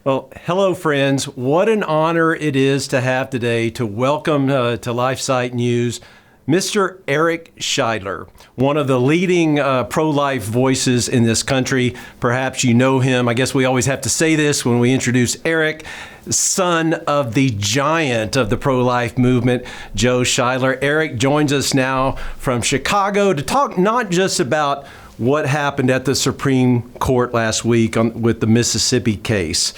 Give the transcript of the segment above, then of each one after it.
Well, hello, friends. What an honor it is to have today to welcome to LifeSite News Mr. Eric Scheidler, one of the leading pro-life voices in this country. Perhaps you know him. I guess we always have to say this when we introduce Eric, son of the giant of the pro-life movement, Joe Scheidler. Eric joins us now from Chicago to talk not just about what happened at the Supreme Court last week with the Mississippi case.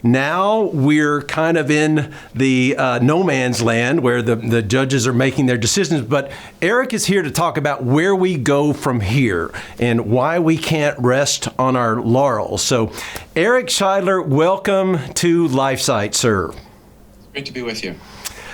Now we're kind of in the no man's land where the judges are making their decisions. But Eric is here to talk about where we go from here and why we can't rest on our laurels. So, Eric Scheidler, welcome to LifeSite, sir. Great to be with you.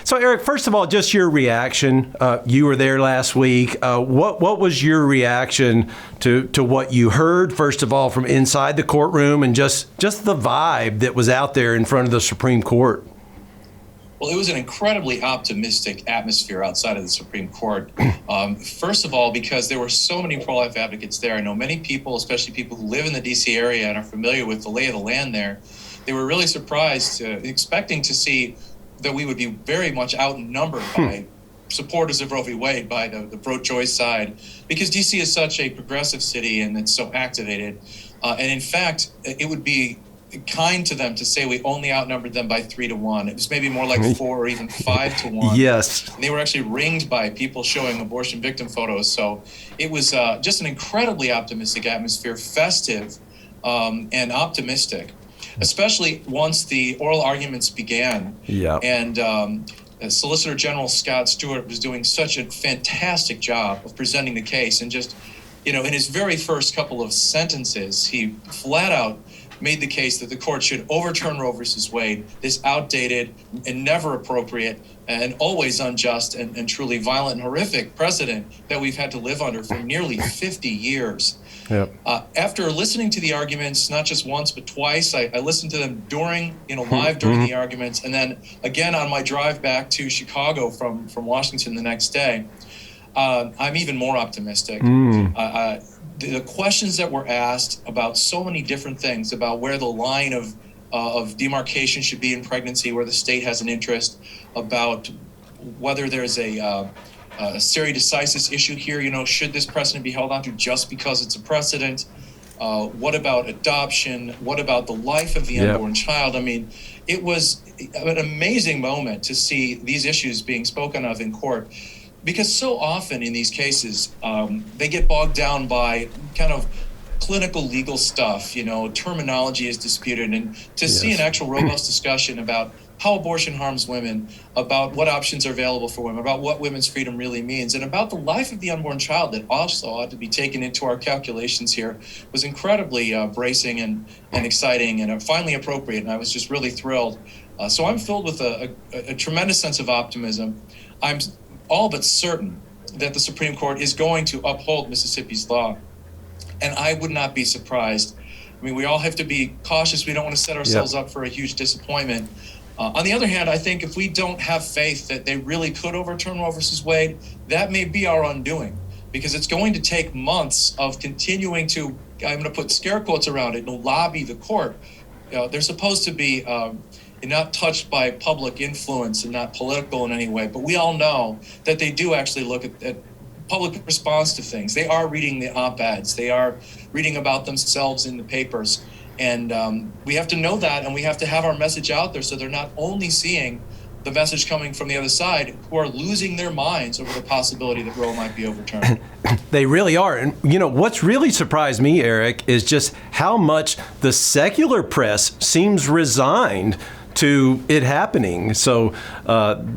So, Eric, first of all, just your reaction. You were there last week. What was your reaction to what you heard, first of all, from inside the courtroom and just the vibe that was out there in front of the Supreme Court? Well, it was an incredibly optimistic atmosphere outside of the Supreme Court. First of all, because there were so many pro-life advocates there. I know many people, especially people who live in the D.C. area and are familiar with the lay of the land there. They were really surprised, expecting to see that we would be very much outnumbered by supporters of Roe v. Wade, by the pro-choice side, because D.C. is such a progressive city and it's so activated. And in fact, it would be kind to them to say we only outnumbered them by 3-1. It was maybe more like 4 or even 5-1. Yes. And they were actually ringed by people showing abortion victim photos. So it was just an incredibly optimistic atmosphere, festive and optimistic, especially once the oral arguments began. Yeah. And Solicitor General Scott Stewart was doing such a fantastic job of presenting the case. And just, in his very first couple of sentences, he flat out made the case that the court should overturn Roe versus Wade, this outdated and never appropriate and always unjust and truly violent and horrific precedent that we've had to live under for nearly 50 years. Yep. After listening to the arguments, not just once, but twice, I listened to them live during the arguments, and then again on my drive back to Chicago from Washington the next day. I'm even more optimistic. The questions that were asked about so many different things, about where the line of demarcation should be in pregnancy, where the state has an interest, about whether there's a stare decisis issue here, should this precedent be held onto just because it's a precedent? What about adoption? What about the life of the unborn child? I mean, it was an amazing moment to see these issues being spoken of in court, because so often in these cases, they get bogged down by kind of clinical legal stuff, terminology is disputed, and to see an actual robust discussion about how abortion harms women, about what options are available for women, about what women's freedom really means, and about the life of the unborn child that also ought to be taken into our calculations here, was incredibly bracing and exciting and finally appropriate, and I was just really thrilled. So I'm filled with a tremendous sense of optimism. I'm all but certain that the Supreme Court is going to uphold Mississippi's law, and I would not be surprised. I mean, we all have to be cautious. We don't want to set ourselves up for a huge disappointment. On the other hand, I think if we don't have faith that they really could overturn Roe versus Wade, that may be our undoing, because it's going to take months of continuing to, I'm going to put scare quotes around it, lobby the court. They're supposed to be not touched by public influence and not political in any way, but we all know that they do actually look at public response to things. They are reading the op-eds. They are reading about themselves in the papers. And we have to know that, and we have to have our message out there so they're not only seeing the message coming from the other side, who are losing their minds over the possibility that Roe might be overturned. They really are. And, what's really surprised me, Eric, is just how much the secular press seems resigned to it happening. So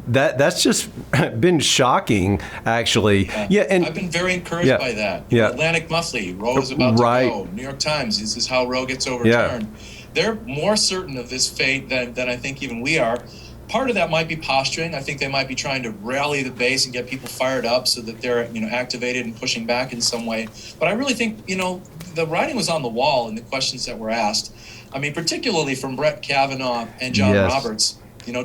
that's just been shocking, actually. And I've been very encouraged by that. Atlantic Monthly, Roe is about to go. New York Times, this is how Roe gets overturned. They're more certain of this fate than I think even we are. Part of that might be posturing. I think they might be trying to rally the base and get people fired up so that they're activated and pushing back in some way. But I really think the writing was on the wall in the questions that were asked. I mean, particularly from Brett Kavanaugh and John Roberts.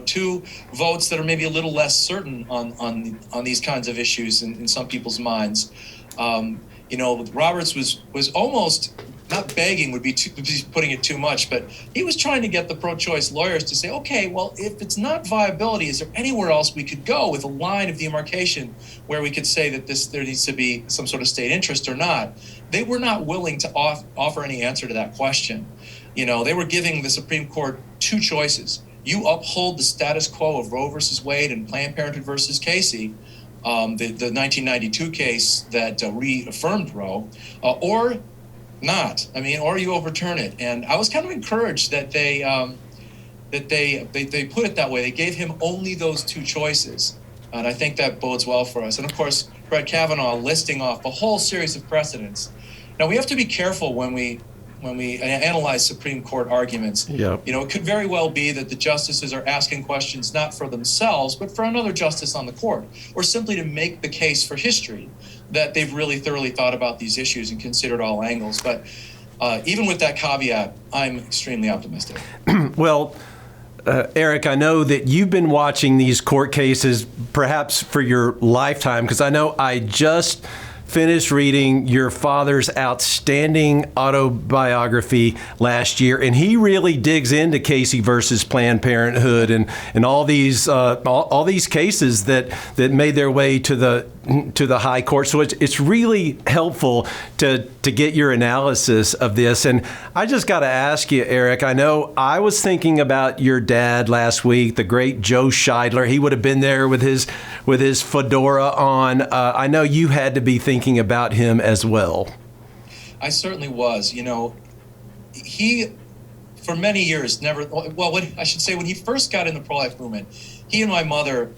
Two votes that are maybe a little less certain on these kinds of issues in some people's minds. Roberts was almost not begging would be putting it too much, but he was trying to get the pro-choice lawyers to say, okay, well, if it's not viability, is there anywhere else we could go with a line of demarcation where we could say that there needs to be some sort of state interest or not? They were not willing to offer any answer to that question. They were giving the Supreme Court two choices. You uphold the status quo of Roe versus Wade and Planned Parenthood versus Casey, the 1992 case that reaffirmed Roe, or not. Or you overturn it. And I was kind of encouraged that they put it that way. They gave him only those two choices, and I think that bodes well for us. And of course, Brett Kavanaugh listing off a whole series of precedents. Now we have to be careful when we analyze Supreme Court arguments. Yep. It could very well be that the justices are asking questions not for themselves, but for another justice on the court, or simply to make the case for history that they've really thoroughly thought about these issues and considered all angles. But even with that caveat, I'm extremely optimistic. Well, Eric, I know that you've been watching these court cases perhaps for your lifetime, because I know I just finished reading your father's outstanding autobiography last year, and he really digs into Casey versus Planned Parenthood and all these cases that made their way to the high court. So it's really helpful to get your analysis of this. And I just got to ask you, Eric, I know I was thinking about your dad last week, the great Joe Scheidler. He would have been there with his fedora on. I know you had to be thinking about him as well. I certainly was. He, for many years, when he first got in the pro-life movement, he and my mother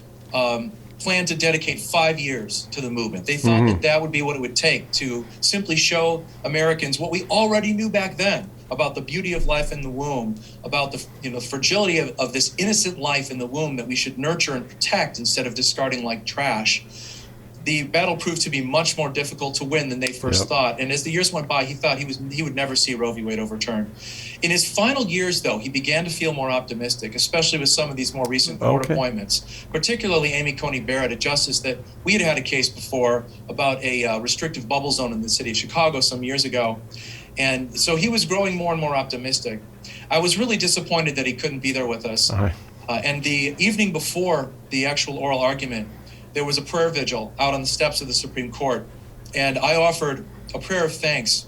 planned to dedicate 5 years to the movement. They thought that would be what it would take to simply show Americans what we already knew back then about the beauty of life in the womb, about the fragility of this innocent life in the womb that we should nurture and protect instead of discarding like trash. The battle proved to be much more difficult to win than they first thought. And as the years went by, he thought he would never see Roe v. Wade overturned. In his final years, though, he began to feel more optimistic, especially with some of these more recent court appointments, particularly Amy Coney Barrett, a justice that we had had a case before about a restrictive bubble zone in the city of Chicago some years ago. And so he was growing more and more optimistic. I was really disappointed that he couldn't be there with us. And the evening before the actual oral argument, there was a prayer vigil out on the steps of the Supreme Court. And I offered a prayer of thanks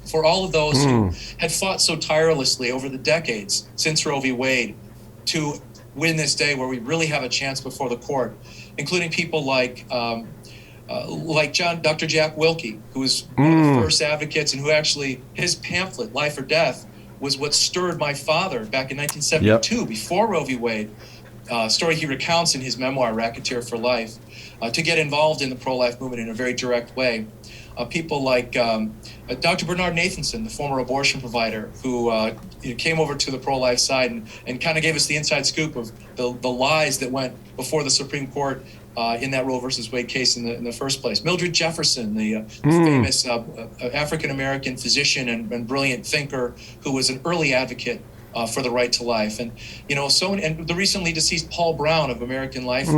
for all of those who had fought so tirelessly over the decades since Roe v. Wade to win this day where we really have a chance before the court, including people like Dr. Jack Wilkie, who was one of the first advocates and who actually, his pamphlet, Life or Death, was what stirred my father back in 1972, before Roe v. Wade. Story he recounts in his memoir, Racketeer for Life, to get involved in the pro-life movement in a very direct way. People like Dr. Bernard Nathanson, the former abortion provider, who came over to the pro-life side and kind of gave us the inside scoop of the lies that went before the Supreme Court in that Roe versus Wade case in the first place. Mildred Jefferson, the famous African-American physician and brilliant thinker who was an early advocate for the right to life. And, and the recently deceased Paul Brown of American Life.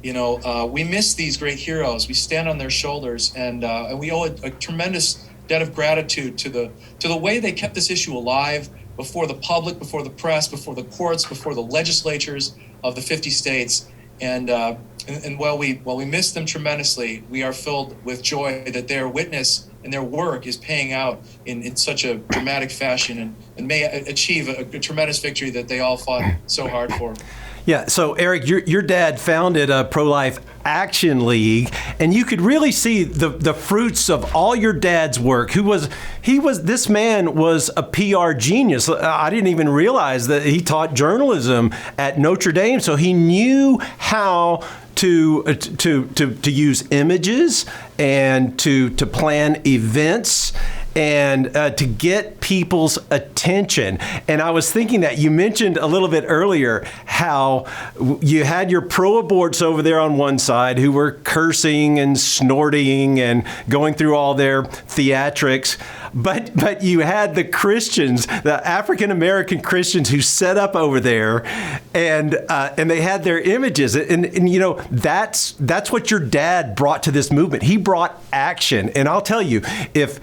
We miss these great heroes. We stand on their shoulders, and we owe a tremendous debt of gratitude to the way they kept this issue alive before the public, before the press, before the courts, before the legislatures of the 50 states. And while we miss them tremendously, we are filled with joy that their witness and their work is paying out in such a dramatic fashion and may achieve a tremendous victory that they all fought so hard for. Yeah, so Eric, your dad founded a Pro-Life Action League, and you could really see the fruits of all your dad's work. This man was a PR genius. I didn't even realize that he taught journalism at Notre Dame, so he knew how to use images and to plan events and to get people's attention. And I was thinking that you mentioned a little bit earlier how you had your pro-aborts over there on one side who were cursing and snorting and going through all their theatrics. But you had the Christians, the African-American Christians who set up over there and they had their images. And that's what your dad brought to this movement. He brought action. And I'll tell you, if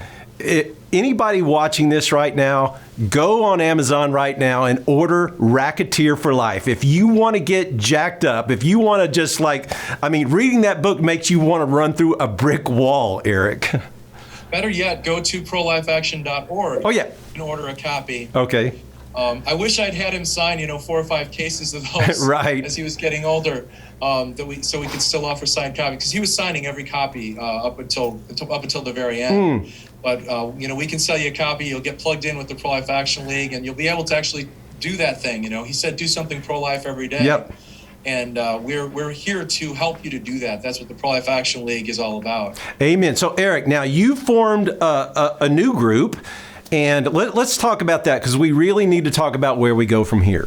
Anybody watching this right now, go on Amazon right now and order Racketeer for Life. If you want to get jacked up, if you want to just reading that book makes you want to run through a brick wall, Eric. Better yet, go to prolifeaction.org. Oh, yeah. And order a copy. Okay. I wish I'd had him sign, 4 or 5 cases of those right. as he was getting older, so we could still offer signed copy, because he was signing every copy up until the very end. But we can sell you a copy. You'll get plugged in with the Pro-Life Action League, and you'll be able to actually do that thing. He said do something pro-life every day. Yep. And we're here to help you to do that. That's what the Pro-Life Action League is all about. Amen. So Eric, now you formed a new group. And let's talk about that, because we really need to talk about where we go from here.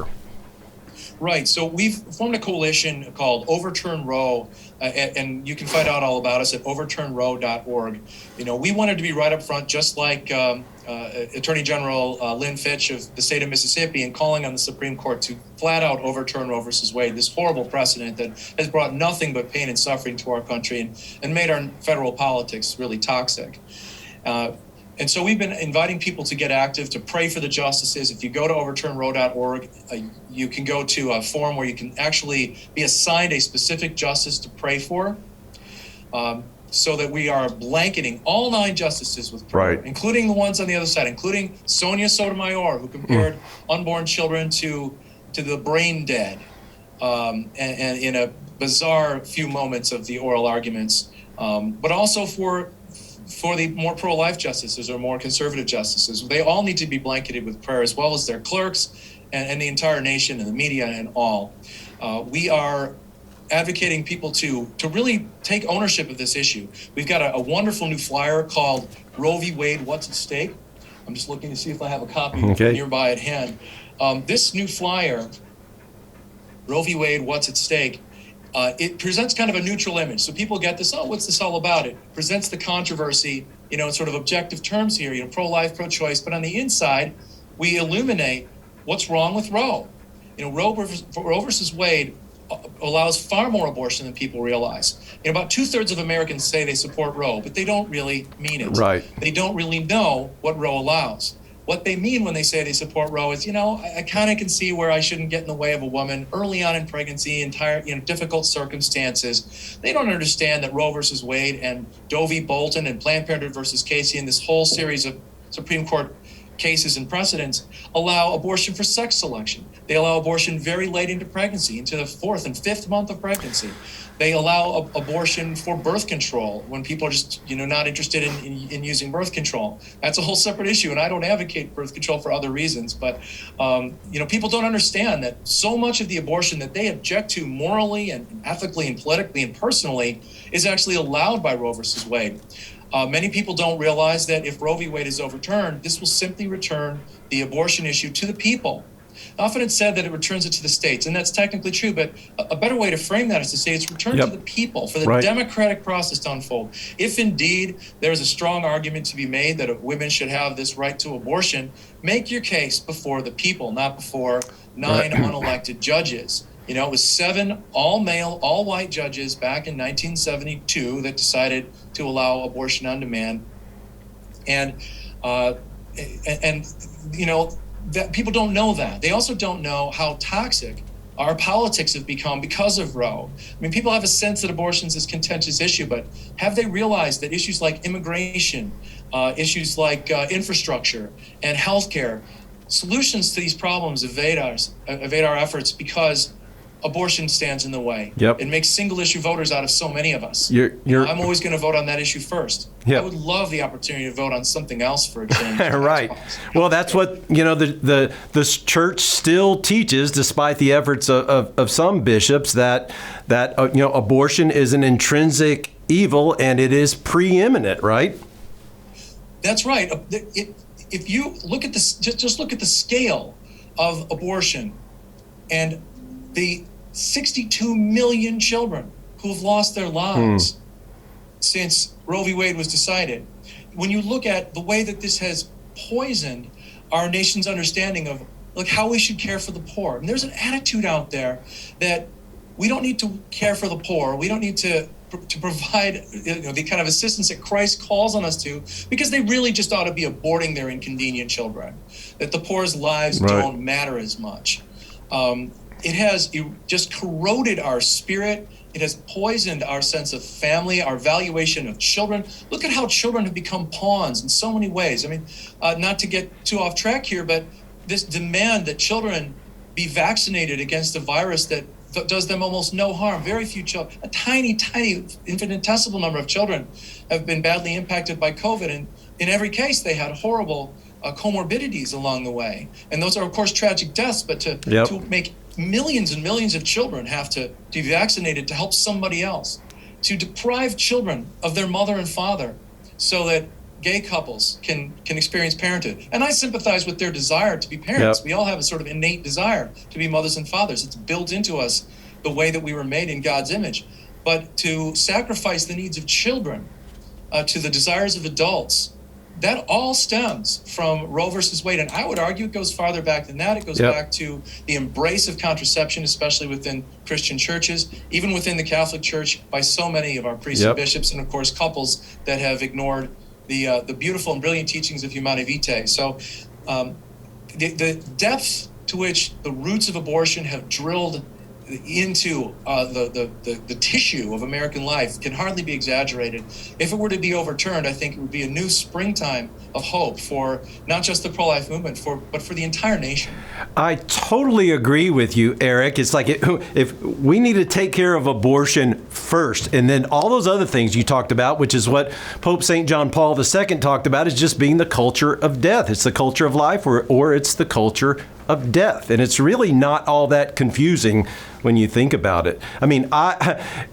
Right. So we've formed a coalition called Overturn Roe, and you can find out all about us at overturnroe.org. We wanted to be right up front, just like Attorney General Lynn Fitch of the state of Mississippi, and calling on the Supreme Court to flat out overturn Roe versus Wade, this horrible precedent that has brought nothing but pain and suffering to our country and made our federal politics really toxic. And so we've been inviting people to get active, to pray for the justices. If you go to overturnroe.org, you can go to a forum where you can actually be assigned a specific justice to pray for, so that we are blanketing all 9 justices with prayer, right, including the ones on the other side, including Sonia Sotomayor, who compared unborn children to the brain dead, and in a bizarre few moments of the oral arguments, but also for the more pro-life justices or more conservative justices. They all need to be blanketed with prayer, as well as their clerks and the entire nation and the media and all. We are advocating people to really take ownership of this issue. We've got a wonderful new flyer called Roe v. Wade, What's at Stake? I'm just looking to see if I have a copy nearby at hand. This new flyer, Roe v. Wade, What's at Stake, it presents kind of a neutral image. So people get this, what's this all about? It presents the controversy, in sort of objective terms here, pro-life, pro-choice. But on the inside, we illuminate what's wrong with Roe. Roe versus Wade allows far more abortion than people realize. About 2/3 of Americans say they support Roe, but they don't really mean it. Right. They don't really know what Roe allows. What they mean when they say they support Roe is, I kind of can see where I shouldn't get in the way of a woman early on in pregnancy, difficult circumstances. They don't understand that Roe versus Wade and Doe v. Bolton and Planned Parenthood versus Casey and this whole series of Supreme Court cases and precedents allow abortion for sex selection. They allow abortion very late into pregnancy, into the 4th and 5th month of pregnancy. They allow abortion for birth control when people are just, not interested in using birth control. That's a whole separate issue, and I don't advocate birth control for other reasons. But, people don't understand that so much of the abortion that they object to morally and ethically and politically and personally is actually allowed by Roe versus Wade. Many people don't realize that if Roe v. Wade is overturned, this will simply return the abortion issue to the people. Often it's said that it returns it to the states, and that's technically true, but a better way to frame that is to say it's returned to the people for the democratic process to unfold. If indeed there's a strong argument to be made that women should have this right to abortion, make your case before the people, not before 9 unelected judges. It was 7 all-male, all-white judges back in 1972 that decided to allow abortion on demand. And that people don't know that. They also don't know how toxic our politics have become because of Roe. People have a sense that abortion is a contentious issue, but have they realized that issues like immigration, issues like infrastructure and healthcare, solutions to these problems evade our efforts because abortion stands in the way. It makes single-issue voters out of so many of us. I'm always going to vote on that issue first. I would love the opportunity to vote on something else for a change. Right. Well, that's what the church still teaches, despite the efforts of some bishops, that abortion is an intrinsic evil and it is preeminent. Right. That's right. If you look at this, just look at the scale of abortion and the 62 million children who have lost their lives since Roe v. Wade was decided. When you look at the way that this has poisoned our nation's understanding of how we should care for the poor. And there's an attitude out there that we don't need to care for the poor. We don't need to to provide the kind of assistance that Christ calls on us to, because they really just ought to be aborting their inconvenient children, that the poor's lives don't matter as much. It has just corroded our spirit. It has poisoned our sense of family, our valuation of children. Look at how children have become pawns in so many ways. I mean, not to get too off track here, but this demand that children be vaccinated against a virus that does them almost no harm. Very few children, a tiny, infinitesimal number of children have been badly impacted by COVID. And in every case, they had horrible comorbidities along the way. And those are, of course, tragic deaths, but to make millions and millions of children have to be vaccinated to help somebody else, to deprive children of their mother and father so that gay couples can experience parenthood. And I sympathize with their desire to be parents. We all have a sort of innate desire to be mothers and fathers. It's built into us the way that we were made in God's image. But to sacrifice the needs of children to the desires of adults, that all stems from Roe versus Wade. And I would argue it goes farther back than that. It goes back to the embrace of contraception, especially within Christian churches, even within the Catholic Church by so many of our priests and bishops, and of course couples that have ignored the beautiful and brilliant teachings of Humanae Vitae. So the depth to which the roots of abortion have drilled into the tissue of American life can hardly be exaggerated. If it were to be overturned, I think it would be a new springtime of hope for not just the pro-life movement, but for the entire nation. I totally agree with you, Eric. It's like if we need to take care of abortion first, and then all those other things you talked about, which is what Pope St. John Paul II talked about, is just being the culture of death. It's the culture of life, or it's the culture of death. And it's really not all that confusing when you think about it. I mean,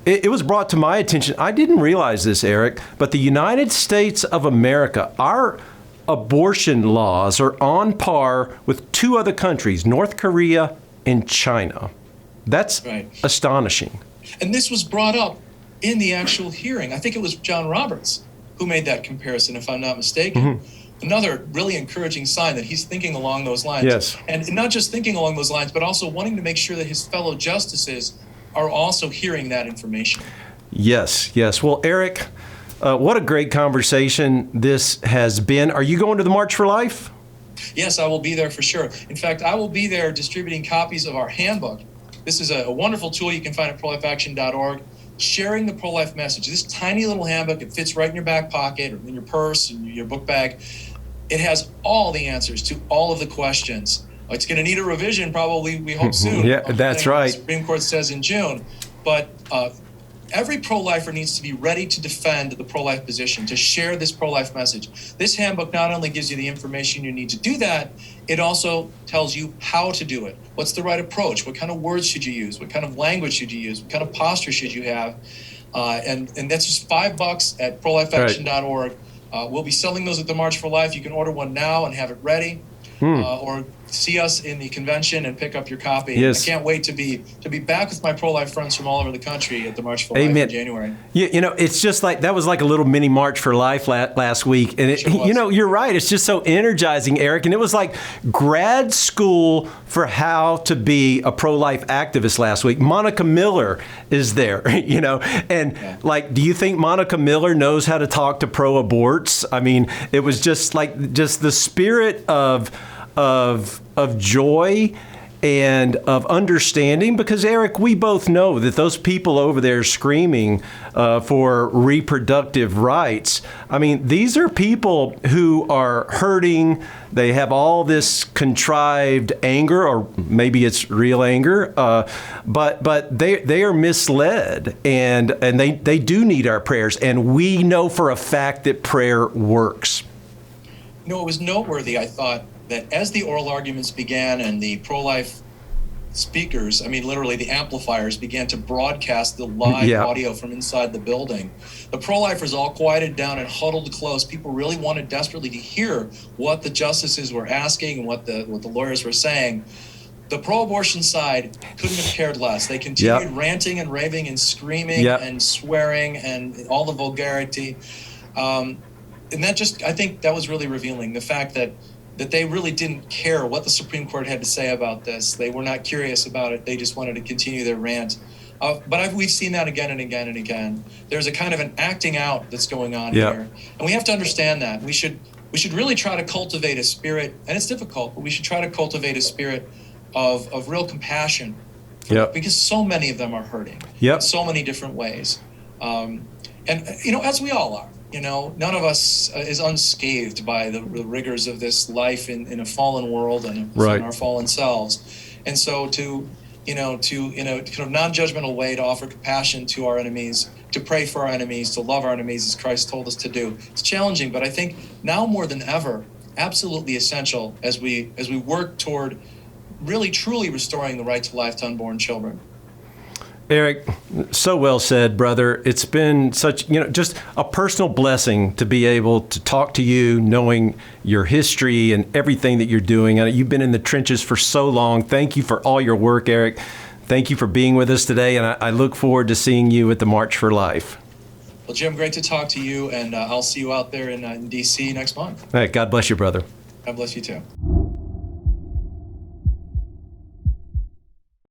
it was brought to my attention. I didn't realize this, Eric, but the United States of America, our abortion laws are on par with two other countries, North Korea and China. That's astonishing. And this was brought up in the actual hearing. I think it was John Roberts who made that comparison, if I'm not mistaken. Another really encouraging sign that he's thinking along those lines. Yes. And not just thinking along those lines, but also wanting to make sure that his fellow justices are also hearing that information. Yes. Well, Eric, what a great conversation this has been. Are you going to the March for Life? Yes, I will be there for sure. In fact, I will be there distributing copies of our handbook. This is a wonderful tool you can find at prolifeaction.org. Sharing the pro-life message. This tiny little handbook, it fits right in your back pocket or in your purse and your book bag. It has all the answers to all of the questions. It's going to need a revision probably, we hope soon. That's right. The Supreme Court says in June. But every pro-lifer needs to be ready to defend the pro-life position, to share this pro-life message. This handbook not only gives you the information you need to do that, it also tells you how to do it. What's the right approach? What kind of words should you use? What kind of language should you use? What kind of posture should you have? And that's just $5 at prolifeaction.org. We'll be selling those at the March for Life. You can order one now and have it ready, or see us in the convention and pick up your copy. Yes. I can't wait to be back with my pro-life friends from all over the country at the March for Life in January. You know, it's just like that was like a little mini March for Life last week, and you know, you're right. It's just so energizing, Eric. And it was like grad school for how to be a pro-life activist last week. Monica Miller is there, you know, and like, do you think Monica Miller knows how to talk to pro-aborts? I mean, it was just like the spirit of joy and of understanding, because Eric, we both know that those people over there screaming for reproductive rights, I mean, these are people who are hurting. They have all this contrived anger, or maybe it's real anger, but they are misled, and they do need our prayers, and we know for a fact that prayer works. You know, it was noteworthy, I thought, that as the oral arguments began and the pro-life speakers, I mean, literally the amplifiers, began to broadcast the live audio from inside the building, the pro-lifers all quieted down and huddled close. People really wanted desperately to hear what the justices were asking and what the lawyers were saying. The pro-abortion side couldn't have cared less. They continued ranting and raving and screaming and swearing and all the vulgarity. And that just, I think that was really revealing, the fact that they really didn't care what the Supreme Court had to say about this. They were not curious about it. They just wanted to continue their rant. We've seen that again and again and again. There's a kind of an acting out that's going on Yep. here, and we have to understand that. We should really try to cultivate a spirit, and it's difficult, but we should try to cultivate a spirit of real compassion, Yep. because so many of them are hurting Yep. in so many different ways. And as we all are, none of us is unscathed by the rigors of this life in a fallen world and Right. in our fallen selves. And so to in a kind of non-judgmental way, to offer compassion to our enemies, to pray for our enemies, to love our enemies as Christ told us to do. It's challenging, but I think now more than ever, absolutely essential as we work toward really truly restoring the right to life to unborn children. Eric, so well said, brother. It's been such, just a personal blessing to be able to talk to you, knowing your history and everything that you're doing. You've been in the trenches for so long. Thank you for all your work, Eric. Thank you for being with us today, and I look forward to seeing you at the March for Life. Well, Jim, great to talk to you, and I'll see you out there in D.C. next month. All right, God bless you, brother. God bless you too.